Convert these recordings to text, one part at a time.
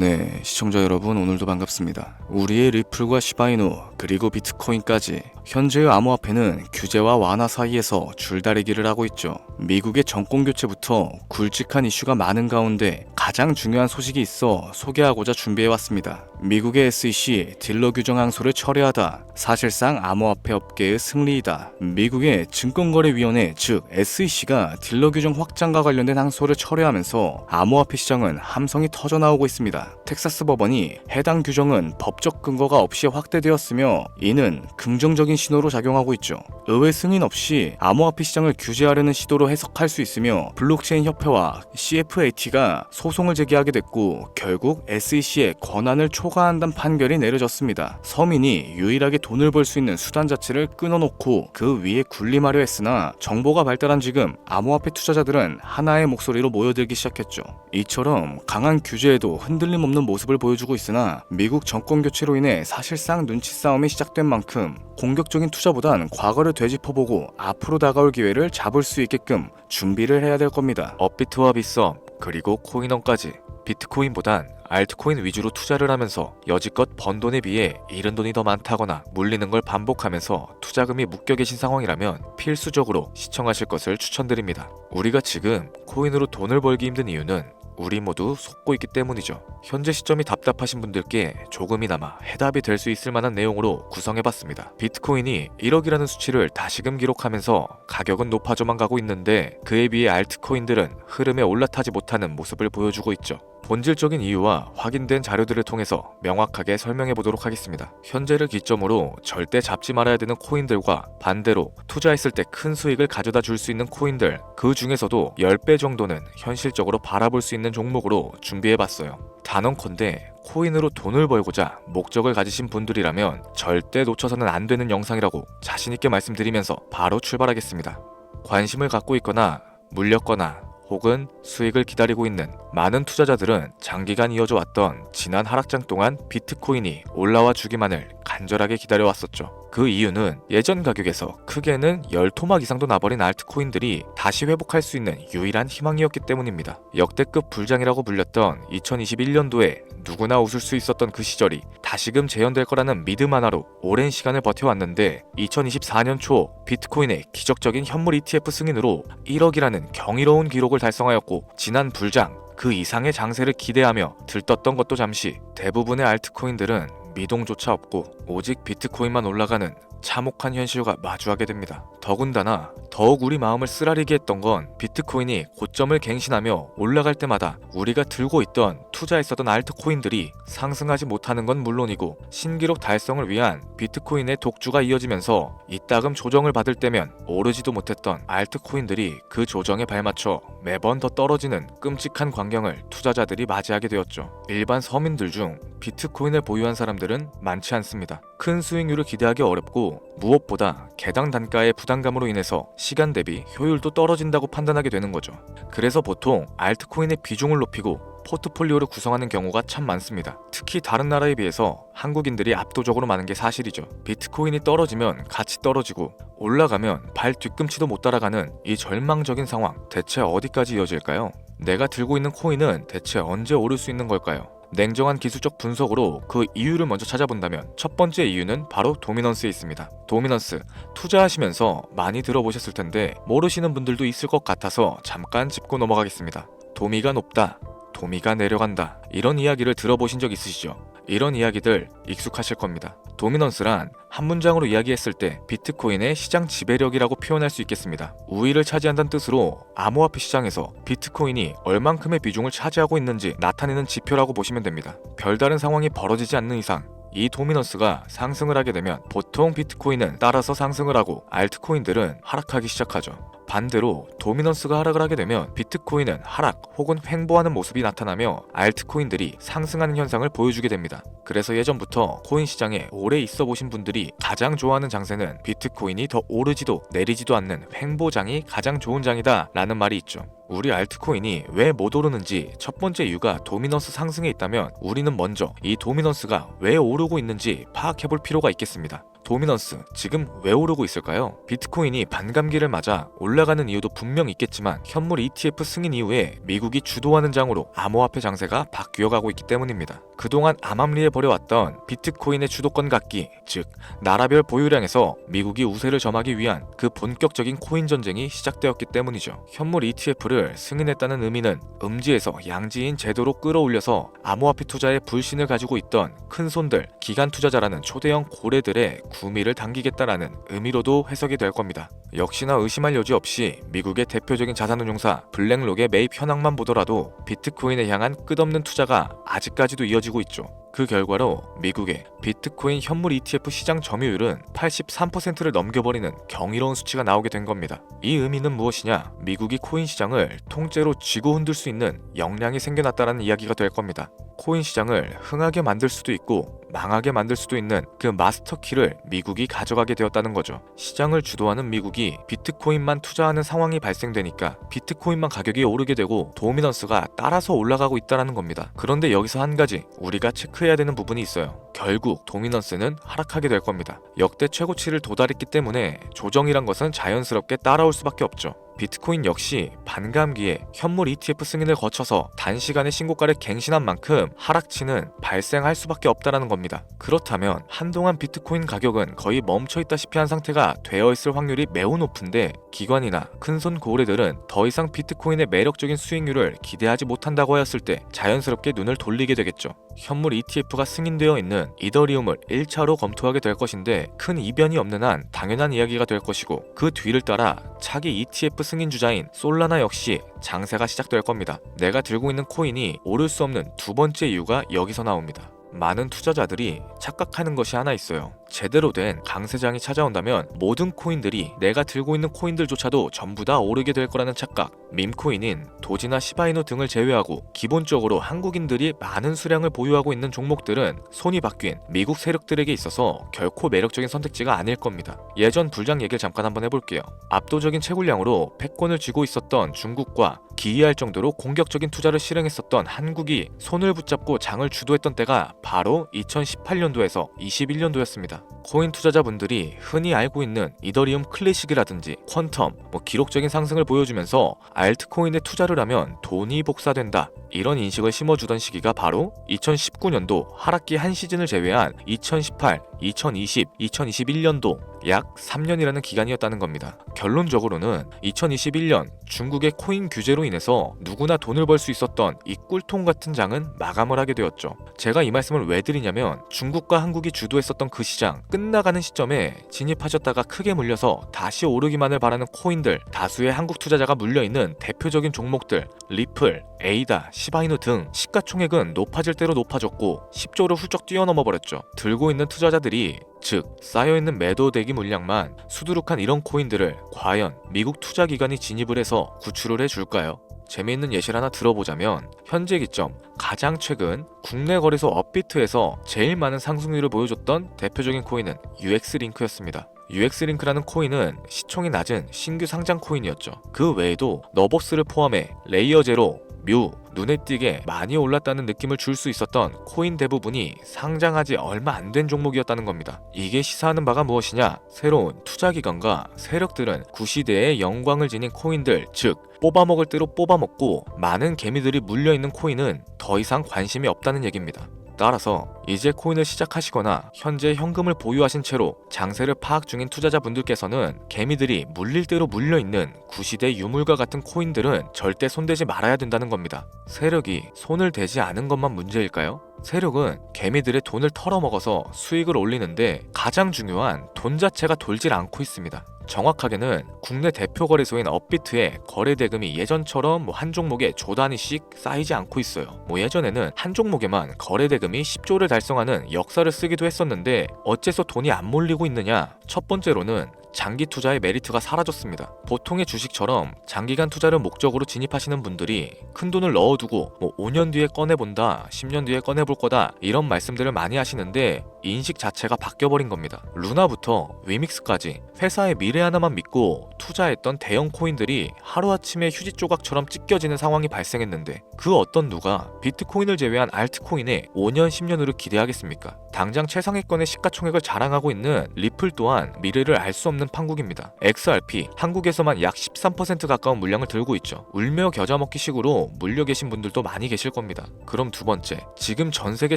네, 시청자 여러분 오늘도 반갑습니다. 우리의 리플과 시바이누 그리고 비트코인까지 현재의 암호화폐는 규제와 완화 사이에서 줄다리기를 하고 있죠. 미국의 정권 교체부터 굵직한 이슈가 많은 가운데 가장 중요한 소식이 있어 소개하고자 준비해왔습니다. 미국의 SEC 딜러 규정 항소를 철회하다. 사실상 암호화폐 업계의 승리이다. 미국의 증권거래위원회 즉 SEC가 딜러 규정 확장과 관련된 항소를 철회하면서 암호화폐 시장은 함성이 터져나오고 있습니다. 텍사스 법원이 해당 규정은 법적 근거가 없이 확대되었으며 이는 긍정적인 신호로 작용하고 있죠. 의회 승인 없이 암호화폐 시장을 규제하려는 시도로 해석할 수 있으며 블록체인 협회와 CFAT가 소송을 제기하게 됐고 결국 SEC의 권한을 초과한다는 판결이 내려졌습니다. 서민이 유일하게 돈을 벌 수 있는 수단 자체를 끊어놓고 그 위에 군림하려 했으나 정보가 발달한 지금 암호화폐 투자자들은 하나의 목소리로 모여들기 시작했죠. 이처럼 강한 규제에도 흔들림 없는 모습을 보여주고 있으나 미국 정권 교체로 인해 사실상 눈치 싸움이 시작된 만큼 공격적인 투자보단 과거를 되짚어보고 앞으로 다가올 기회를 잡을 수 있게끔 준비를 해야 될 겁니다. 업비트와 빗썸 그리고 코인원까지 비트코인보단 알트코인 위주로 투자를 하면서 여지껏 번 돈에 비해 잃은 돈이 더 많다거나 물리는 걸 반복하면서 투자금이 묶여 계신 상황이라면 필수적으로 시청하실 것을 추천드립니다. 우리가 지금 코인으로 돈을 벌기 힘든 이유는 우리 모두 속고 있기 때문이죠. 현재 시점이 답답하신 분들께 조금이나마 해답이 될 수 있을 만한 내용으로 구성해봤습니다. 비트코인이 1억이라는 수치를 다시금 기록하면서 가격은 높아져만 가고 있는데 그에 비해 알트코인들은 흐름에 올라타지 못하는 모습을 보여주고 있죠. 본질적인 이유와 확인된 자료들을 통해서 명확하게 설명해 보도록 하겠습니다. 현재를 기점으로 절대 잡지 말아야 되는 코인들과 반대로 투자했을 때 큰 수익을 가져다 줄 수 있는 코인들, 그 중에서도 10배 정도는 현실적으로 바라볼 수 있는 종목으로 준비해 봤어요. 단언컨대 코인으로 돈을 벌고자 목적을 가지신 분들이라면 절대 놓쳐서는 안 되는 영상이라고 자신있게 말씀드리면서 바로 출발하겠습니다. 관심을 갖고 있거나 물렸거나 혹은 수익을 기다리고 있는 많은 투자자들은 장기간 이어져 왔던 지난 하락장 동안 비트코인이 올라와 주기만을 간절하게 기다려왔었죠. 그 이유는 예전 가격에서 크게는 10토막 이상도 나버린 알트코인들이 다시 회복할 수 있는 유일한 희망이었기 때문입니다. 역대급 불장이라고 불렸던 2021년도에 누구나 웃을 수 있었던 그 시절이 다시금 재현될 거라는 믿음 하나로 오랜 시간을 버텨왔는데 2024년 초 비트코인의 기적적인 현물 ETF 승인으로 1억이라는 경이로운 기록을 달성하였고 지난 불장 그 이상의 장세를 기대하며 들떴던 것도 잠시 대부분의 알트코인들은 미동조차 없고 오직 비트코인만 올라가는 참혹한 현실과 마주하게 됩니다. 더군다나 더욱 우리 마음을 쓰라리게 했던 건 비트코인이 고점을 갱신하며 올라갈 때마다 우리가 들고 있던 투자했었던 알트코인들이 상승하지 못하는 건 물론이고 신기록 달성을 위한 비트코인의 독주가 이어지면서 이따금 조정을 받을 때면 오르지도 못했던 알트코인들이 그 조정에 발맞춰 매번 더 떨어지는 끔찍한 광경을 투자자들이 맞이하게 되었죠. 일반 서민들 중 비트코인을 보유한 사람들은 많지 않습니다. 큰 수익률을 기대하기 어렵고 무엇보다 개당 단가의 부담감으로 인해서 시간 대비 효율도 떨어진다고 판단하게 되는 거죠. 그래서 보통 알트코인의 비중을 높이고 포트폴리오를 구성하는 경우가 참 많습니다. 특히 다른 나라에 비해서 한국인들이 압도적으로 많은 게 사실이죠. 비트코인이 떨어지면 같이 떨어지고 올라가면 발 뒤꿈치도 못 따라가는 이 절망적인 상황, 대체 어디까지 이어질까요? 내가 들고 있는 코인은 대체 언제 오를 수 있는 걸까요? 냉정한 기술적 분석으로 그 이유를 먼저 찾아본다면 첫 번째 이유는 바로 도미넌스에 있습니다. 도미넌스, 투자하시면서 많이 들어보셨을 텐데 모르시는 분들도 있을 것 같아서 잠깐 짚고 넘어가겠습니다. 도미가 높다, 도미가 내려간다, 이런 이야기를 들어보신 적 있으시죠? 이런 이야기들 익숙하실 겁니다. 도미넌스란 한 문장으로 이야기했을 때 비트코인의 시장 지배력이라고 표현할 수 있겠습니다. 우위를 차지한다는 뜻으로 암호화폐 시장에서 비트코인이 얼만큼의 비중을 차지하고 있는지 나타내는 지표라고 보시면 됩니다. 별다른 상황이 벌어지지 않는 이상 이 도미넌스가 상승을 하게 되면 보통 비트코인은 따라서 상승을 하고 알트코인들은 하락하기 시작하죠. 반대로 도미넌스가 하락을 하게 되면 비트코인은 하락 혹은 횡보하는 모습이 나타나며 알트코인들이 상승하는 현상을 보여주게 됩니다. 그래서 예전부터 코인 시장에 오래 있어 보신 분들이 가장 좋아하는 장세는 비트코인이 더 오르지도 내리지도 않는 횡보장이 가장 좋은 장이다 라는 말이 있죠. 우리 알트코인이 왜 못 오르는지 첫 번째 이유가 도미넌스 상승에 있다면 우리는 먼저 이 도미넌스가 왜 오르고 있는지 파악해볼 필요가 있겠습니다. 도미넌스 지금 왜 오르고 있을까요? 비트코인이 반감기를 맞아 올라가는 이유도 분명 있겠지만 현물 ETF 승인 이후에 미국이 주도하는 장으로 암호화폐 장세가 바뀌어가고 있기 때문입니다. 그동안 암암리에 벌여왔던 비트코인의 주도권 갖기, 즉 나라별 보유량에서 미국이 우세를 점하기 위한 그 본격적인 코인 전쟁이 시작되었기 때문이죠. 현물 ETF를 승인했다는 의미는 음지에서 양지인 제도로 끌어올려서 암호화폐 투자에 불신을 가지고 있던 큰손들, 기관 투자자라는 초대형 고래들의 구미를 당기겠다라는 의미로도 해석이 될 겁니다. 역시나 의심할 여지 없이 미국의 대표적인 자산운용사 블랙록의 매입 현황만 보더라도 비트코인에 향한 끝없는 투자가 아직까지도 이어지고 있죠. 그 결과로 미국의 비트코인 현물 ETF 시장 점유율은 83%를 넘겨버리는 경이로운 수치가 나오게 된 겁니다. 이 의미는 무엇이냐? 미국이 코인 시장을 통째로 쥐고 흔들 수 있는 역량이 생겨났다는 이야기가 될 겁니다. 코인 시장을 흥하게 만들 수도 있고 망하게 만들 수도 있는 그 마스터키를 미국이 가져가게 되었다는 거죠. 시장을 주도하는 미국이 비트코인만 투자하는 상황이 발생되니까 비트코인만 가격이 오르게 되고 도미넌스가 따라서 올라가고 있다는 겁니다. 그런데 여기서 한 가지 우리가 체크해야 되는 부분이 있어요. 결국 도미넌스는 하락하게 될 겁니다. 역대 최고치를 도달했기 때문에 조정이란 것은 자연스럽게 따라올 수밖에 없죠. 비트코인 역시 반감기에 현물 ETF 승인을 거쳐서 단시간에 신고가를 갱신한 만큼 하락치는 발생할 수밖에 없다는 겁니다. 그렇다면 한동안 비트코인 가격은 거의 멈춰있다시피 한 상태가 되어 있을 확률이 매우 높은데 기관이나 큰손 고래들은 더 이상 비트코인의 매력적인 수익률을 기대하지 못한다고 하였을 때 자연스럽게 눈을 돌리게 되겠죠. 현물 ETF가 승인되어 있는 이더리움을 1차로 검토하게 될 것인데 큰 이변이 없는 한 당연한 이야기가 될 것이고 그 뒤를 따라 차기 ETF 승인 주자인 솔라나 역시 장세가 시작될 겁니다. 내가 들고 있는 코인이 오를 수 없는 두 번째 이유가 여기서 나옵니다. 많은 투자자들이 착각하는 것이 하나 있어요. 제대로 된 강세장이 찾아온다면 모든 코인들이 내가 들고 있는 코인들조차도 전부 다 오르게 될 거라는 착각. 밈코인인 도지나 시바이누 등을 제외하고 기본적으로 한국인들이 많은 수량을 보유하고 있는 종목들은 손이 바뀐 미국 세력들에게 있어서 결코 매력적인 선택지가 아닐 겁니다. 예전 불장 얘기를 잠깐 한번 해볼게요. 압도적인 채굴량으로 패권을 쥐고 있었던 중국과 기이할 정도로 공격적인 투자를 실행했었던 한국이 손을 붙잡고 장을 주도했던 때가 바로 2018년도에서 21년도였습니다. 코인 투자자분들이 흔히 알고 있는 이더리움 클래식이라든지 퀀텀, 기록적인 상승을 보여주면서 알트코인에 투자를 하면 돈이 복사된다, 이런 인식을 심어주던 시기가 바로 2019년도 하락기 한 시즌을 제외한 2018, 2020, 2021년도 약 3년이라는 기간이었다는 겁니다. 결론적으로는 2021년 중국의 코인 규제로 인해서 누구나 돈을 벌 수 있었던 이 꿀통 같은 장은 마감을 하게 되었죠. 제가 이 말씀을 왜 드리냐면 중국과 한국이 주도했었던 그 시장 끝나가는 시점에 진입하셨다가 크게 물려서 다시 오르기만을 바라는 코인들, 다수의 한국 투자자가 물려있는 대표적인 종목들 리플, 에이다, 시바이누 등 시가총액은 높아질 대로 높아졌고 10조를 훌쩍 뛰어넘어 버렸죠. 들고 있는 투자자들이, 즉 쌓여있는 매도 대기 물량만 수두룩한 이런 코인들을 과연 미국 투자기관이 진입을 해서 구출을 해줄까요? 재미있는 예시를 하나 들어보자면 현재 기점 가장 최근 국내 거래소 업비트에서 제일 많은 상승률을 보여줬던 대표적인 코인은 UX링크였습니다. UX링크라는 코인은 시총이 낮은 신규 상장 코인이었죠. 그 외에도 너버스를 포함해 레이어 제로, 뮤, 눈에 띄게 많이 올랐다는 느낌을 줄 수 있었던 코인 대부분이 상장하지 얼마 안 된 종목이었다는 겁니다. 이게 시사하는 바가 무엇이냐? 새로운 투자기관과 세력들은 구시대의 영광을 지닌 코인들, 즉 뽑아먹을 대로 뽑아먹고 많은 개미들이 물려있는 코인은 더 이상 관심이 없다는 얘기입니다. 따라서 이제 코인을 시작하시거나 현재 현금을 보유하신 채로 장세를 파악 중인 투자자분들께서는 개미들이 물릴 대로 물려있는 구시대 유물과 같은 코인들은 절대 손대지 말아야 된다는 겁니다. 세력이 손을 대지 않은 것만 문제일까요? 세력은 개미들의 돈을 털어먹어서 수익을 올리는데 가장 중요한 돈 자체가 돌질 않고 있습니다. 정확하게는 국내 대표 거래소인 업비트의 거래 대금이 예전처럼 한 종목에 조 단위씩 쌓이지 않고 있어요. 예전에는 한 종목에만 거래 대금이 10조를 달성하는 역사를 쓰기도 했었는데 어째서 돈이 안 몰리고 있느냐? 첫 번째로는 장기 투자의 메리트가 사라졌습니다. 보통의 주식처럼 장기간 투자를 목적으로 진입하시는 분들이 큰 돈을 넣어두고 5년 뒤에 꺼내본다, 10년 뒤에 꺼내볼 거다, 이런 말씀들을 많이 하시는데 인식 자체가 바뀌어버린 겁니다. 루나부터 위믹스까지 회사의 미래 하나만 믿고 투자했던 대형 코인들이 하루아침에 휴지 조각처럼 찢겨지는 상황이 발생했는데 그 어떤 누가 비트코인을 제외한 알트코인에 5년 10년으로 기대하겠습니까? 당장 최상위권의 시가총액을 자랑하고 있는 리플 또한 미래를 알 수 없는 판국입니다. XRP 한국에서만 약 13% 가까운 물량을 들고 있죠. 울며 겨자 먹기 식으로 물려 계신 분들도 많이 계실 겁니다. 그럼 두 번째, 지금 전 세계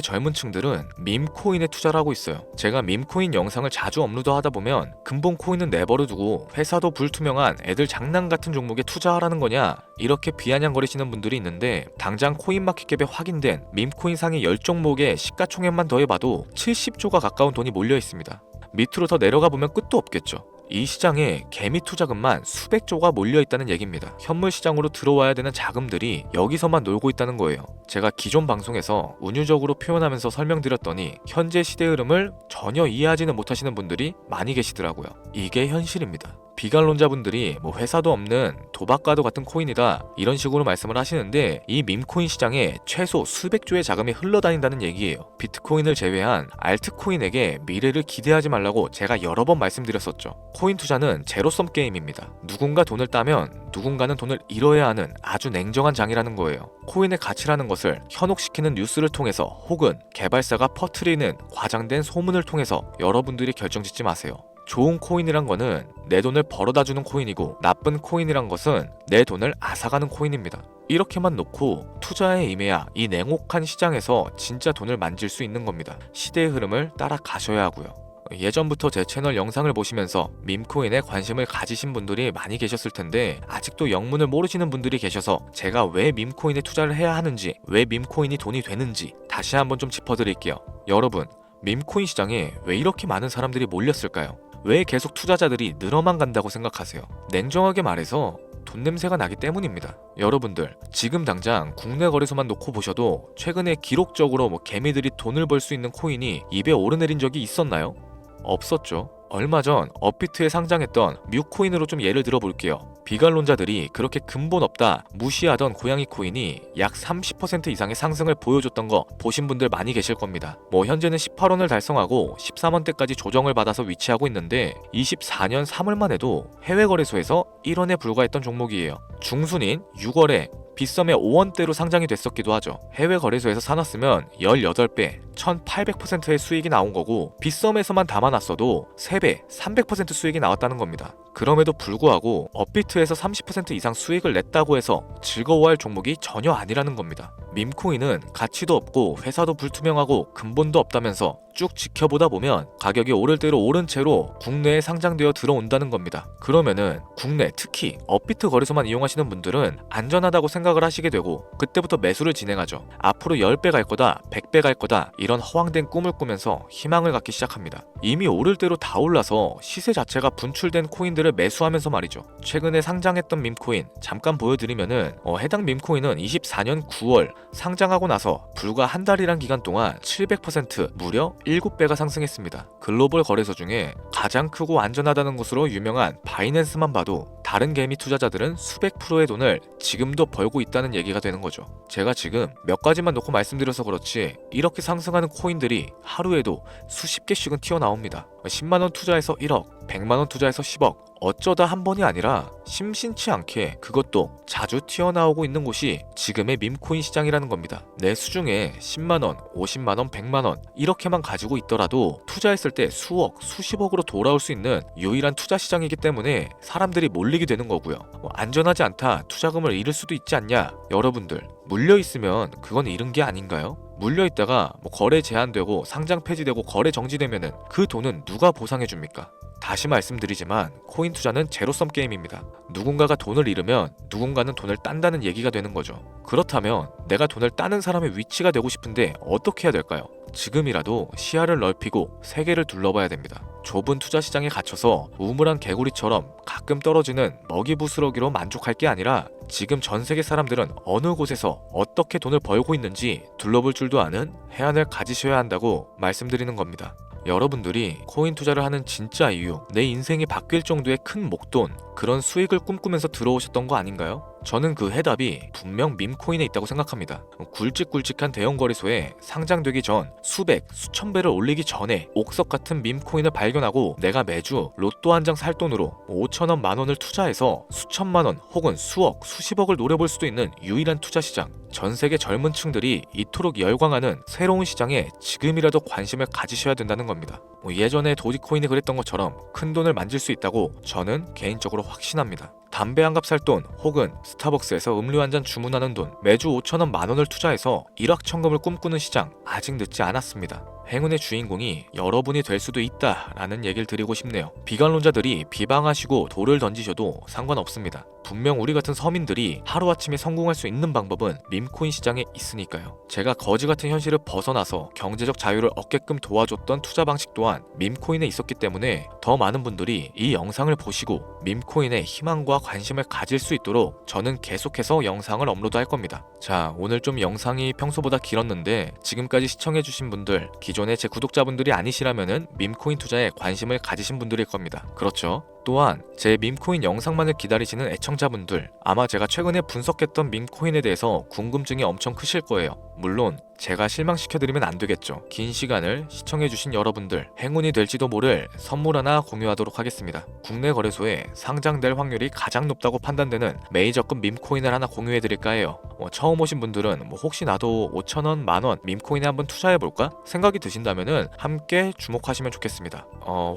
젊은 층들은 밈코인에 투자를 하고 있어요. 제가 밈코인 영상을 자주 업로드하다 보면 근본 코인은 내버려 두고 회사도 불투명한 애들 장난 같은 종목에 투자하라는 거냐 이렇게 비아냥거리시는 분들이 있는데 당장 코인마켓캡에 확인된 밈코인 상위 10종목의 시가총액만 더해봐도 70조가 가까운 돈이 몰려 있습니다. 밑으로 더 내려가 보면 끝도 없겠죠. 이 시장에 개미 투자금만 수백 조가 몰려 있다는 얘기입니다. 현물 시장으로 들어와야 되는 자금들이 여기서만 놀고 있다는 거예요. 제가 기존 방송에서 운유적으로 표현하면서 설명드렸더니 현재 시대 흐름을 전혀 이해하지는 못하시는 분들이 많이 계시더라고요. 이게 현실입니다. 비관론자분들이 뭐 회사도 없는 도박과도 같은 코인이다 이런 식으로 말씀을 하시는데 이 밈코인 시장에 최소 수백 조의 자금이 흘러다닌다는 얘기예요. 비트코인을 제외한 알트코인에게 미래를 기대하지 말라고 제가 여러 번 말씀드렸었죠. 코인 투자는 제로섬 게임입니다. 누군가 돈을 따면 누군가는 돈을 잃어야 하는 아주 냉정한 장이라는 거예요. 코인의 가치라는 것을 현혹시키는 뉴스를 통해서 혹은 개발사가 퍼뜨리는 과장된 소문을 통해서 여러분들이 결정짓지 마세요. 좋은 코인이란 거는 내 돈을 벌어다 주는 코인이고 나쁜 코인이란 것은 내 돈을 앗아가는 코인입니다. 이렇게만 놓고 투자에 임해야 이 냉혹한 시장에서 진짜 돈을 만질 수 있는 겁니다. 시대의 흐름을 따라가셔야 하고요. 예전부터 제 채널 영상을 보시면서 밈코인에 관심을 가지신 분들이 많이 계셨을 텐데 아직도 영문을 모르시는 분들이 계셔서 제가 왜 밈코인에 투자를 해야 하는지, 왜 밈코인이 돈이 되는지 다시 한번 좀 짚어드릴게요. 여러분, 밈코인 시장에 왜 이렇게 많은 사람들이 몰렸을까요? 왜 계속 투자자들이 늘어만 간다고 생각하세요? 냉정하게 말해서 돈 냄새가 나기 때문입니다. 여러분들 지금 당장 국내 거래소만 놓고 보셔도 최근에 기록적으로 개미들이 돈을 벌 수 있는 코인이 입에 오르내린 적이 있었나요? 없었죠. 얼마 전 업비트에 상장했던 뮤코인으로 좀 예를 들어 볼게요. 비관론자들이 그렇게 근본 없다 무시하던 고양이 코인이 약 30% 이상의 상승을 보여줬던 거 보신 분들 많이 계실 겁니다. 현재는 18원을 달성하고 13원대까지 조정을 받아서 위치하고 있는데 24년 3월만 해도 해외 거래소에서 1원에 불과했던 종목이에요. 중순인 6월에 빗썸에 5원대로 상장이 됐었기도 하죠. 해외 거래소에서 사놨으면 18배, 1800%의 수익이 나온 거고 빗썸에서만 담아놨어도 3배, 300% 수익이 나왔다는 겁니다. 그럼에도 불구하고 업비트에서 30% 이상 수익을 냈다고 해서 즐거워할 종목이 전혀 아니라는 겁니다. 밈코인은 가치도 없고 회사도 불투명하고 근본도 없다면서 쭉 지켜보다 보면 가격이 오를 대로 오른 채로 국내에 상장되어 들어온다는 겁니다. 그러면은 국내 특히 업비트 거래소만 이용하시는 분들은 안전하다고 생각을 하시게 되고 그때부터 매수를 진행하죠. 앞으로 10배 갈 거다, 100배 갈 거다 이런 허황된 꿈을 꾸면서 희망을 갖기 시작합니다. 이미 오를 대로 다 올라서 시세 자체가 분출된 코인들을 매수하면서 말이죠. 최근에 상장했던 밈코인 잠깐 보여드리면은 해당 밈코인은 24년 9월 상장하고 나서 불과 한 달이란 기간 동안 700% 무려 7배가 상승했습니다. 글로벌 거래소 중에 가장 크고 안전하다는 곳으로 유명한 바이낸스만 봐도 다른 개미 투자자들은 수백 프로의 돈을 지금도 벌고 있다는 얘기가 되는 거죠. 제가 지금 몇 가지만 놓고 말씀드려서 그렇지 이렇게 상승하는 코인들이 하루에도 수십 개씩은 튀어나옵니다. 10만원 투자해서 1억, 100만원 투자해서 10억 어쩌다 한 번이 아니라 심심치 않게 그것도 자주 튀어나오고 있는 곳이 지금의 밈코인 시장이라는 겁니다. 내 수중에 10만원, 50만원, 100만원 이렇게만 가지고 있더라도 투자했을 때 수억, 수십억으로 돌아올 수 있는 유일한 투자 시장이기 때문에 사람들이 몰리게 되는 거고요. 안전하지 않다, 투자금을 잃을 수도 있지 않냐? 여러분들 물려있으면 그건 잃은 게 아닌가요? 물려있다가 거래 제한되고 상장 폐지되고 거래 정지되면은 그 돈은 누가 보상해줍니까? 다시 말씀드리지만 코인 투자는 제로섬 게임입니다. 누군가가 돈을 잃으면 누군가는 돈을 딴다는 얘기가 되는 거죠. 그렇다면 내가 돈을 따는 사람의 위치가 되고 싶은데 어떻게 해야 될까요? 지금이라도 시야를 넓히고 세계를 둘러봐야 됩니다. 좁은 투자 시장에 갇혀서 우물한 개구리처럼 가끔 떨어지는 먹이 부스러기로 만족할 게 아니라 지금 전 세계 사람들은 어느 곳에서 어떻게 돈을 벌고 있는지 둘러볼 줄도 아는 해안을 가지셔야 한다고 말씀드리는 겁니다. 여러분들이 코인 투자를 하는 진짜 이유, 내 인생이 바뀔 정도의 큰 목돈, 그런 수익을 꿈꾸면서 들어오셨던 거 아닌가요? 저는 그 해답이 분명 밈코인에 있다고 생각합니다. 굵직굵직한 대형 거래소에 상장되기 전 수백, 수천 배를 올리기 전에 옥석 같은 밈코인을 발견하고 내가 매주 로또 한 장 살 돈으로 5천원, 만원을 투자해서 수천만원 혹은 수억, 수십억을 노려볼 수도 있는 유일한 투자 시장. 전 세계 젊은 층들이 이토록 열광하는 새로운 시장에 지금이라도 관심을 가지셔야 된다는 겁니다. 예전에 도지코인이 그랬던 것처럼 큰 돈을 만질 수 있다고 저는 개인적으로 확신합니다. 담배 한 갑 살 돈 혹은 스타벅스에서 음료 한 잔 주문하는 돈, 매주 5천원, 만원을 투자해서 일확천금을 꿈꾸는 시장, 아직 늦지 않았습니다. 행운의 주인공이 여러분이 될 수도 있다라는 얘기를 드리고 싶네요. 비관론자들이 비방하시고 돌을 던지셔도 상관없습니다. 분명 우리 같은 서민들이 하루아침에 성공할 수 있는 방법은 밈코인 시장에 있으니까요. 제가 거지 같은 현실을 벗어나서 경제적 자유를 얻게끔 도와줬던 투자 방식 또한 밈코인에 있었기 때문에 더 많은 분들이 이 영상을 보시고 밈코인에 희망과 관심을 가질 수 있도록 저는 계속해서 영상을 업로드할 겁니다. 자, 오늘 좀 영상이 평소보다 길었는데 지금까지 시청해주신 분들, 기존의 제 구독자분들이 아니시라면은 밈코인 투자에 관심을 가지신 분들일 겁니다. 그렇죠? 또한 제 밈코인 영상만을 기다리시는 애청자분들, 아마 제가 최근에 분석했던 밈코인에 대해서 궁금증이 엄청 크실 거예요. 물론 제가 실망시켜드리면 안 되겠죠. 긴 시간을 시청해주신 여러분들, 행운이 될지도 모를 선물 하나 공유하도록 하겠습니다. 국내 거래소에 상장될 확률이 가장 높다고 판단되는 메이저급 밈코인을 하나 공유해드릴까 해요. 처음 오신 분들은 혹시 나도 5천원, 만원 밈코인에 한번 투자해볼까? 생각이 드신다면은 함께 주목하시면 좋겠습니다.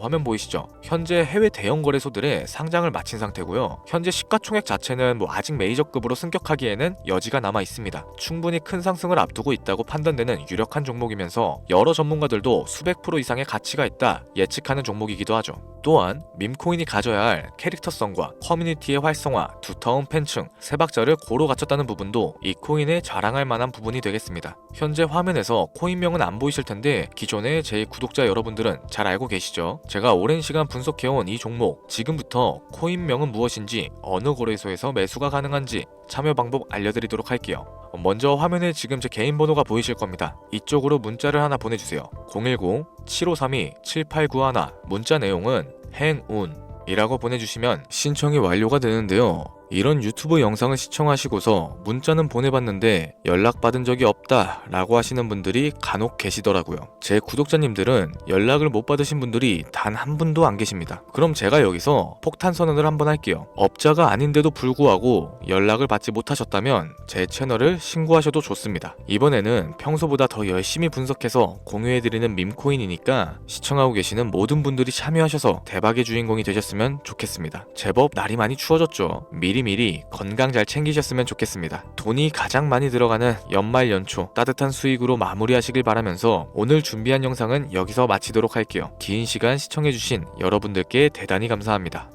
화면 보이시죠? 현재 해외 대형 거래소들의 상장을 마친 상태고요. 현재 시가총액 자체는 아직 메이저급으로 승격하기에는 여지가 남아 있습니다. 충분히 큰 상승을 앞두고 있다고 판단되는 유력한 종목이면서 여러 전문가들도 수백 프로 이상의 가치가 있다 예측하는 종목이기도 하죠. 또한 밈코인이 가져야 할 캐릭터성과 커뮤니티의 활성화, 두터운 팬층, 세 박자를 고루 갖췄다는 부분도 이 코인에 자랑할 만한 부분이 되겠습니다. 현재 화면에서 코인명은 안 보이실 텐데 기존의 제 구독자 여러분들은 잘 알고 계시죠? 제가 오랜 시간 분석해온 이 종목, 지금부터 코인명은 무엇인지, 어느 거래소에서 매수가 가능한지 참여 방법 알려드리도록 할게요. 먼저 화면에 지금 제 개인 번호가 보이실 겁니다. 이쪽으로 문자를 하나 보내주세요. 010-7532-7891. 문자 내용은 행운이라고 보내주시면 신청이 완료가 되는데요. 이런 유튜브 영상을 시청하시고서 문자는 보내봤는데 연락받은 적이 없다 라고 하시는 분들이 간혹 계시더라고요. 제 구독자님들은 연락을 못 받으신 분들이 단 한 분도 안 계십니다. 그럼 제가 여기서 폭탄 선언을 한번 할게요. 업자가 아닌데도 불구하고 연락을 받지 못하셨다면 제 채널을 신고하셔도 좋습니다. 이번에는 평소보다 더 열심히 분석해서 공유해드리는 밈코인이니까 시청하고 계시는 모든 분들이 참여하셔서 대박의 주인공이 되셨으면 좋겠습니다. 제법 날이 많이 추워졌죠. 미리 건강 잘 챙기셨으면 좋겠습니다. 돈이 가장 많이 들어가는 연말 연초 따뜻한 수익으로 마무리하시길 바라면서 오늘 준비한 영상은 여기서 마치도록 할게요. 긴 시간 시청해주신 여러분들께 대단히 감사합니다.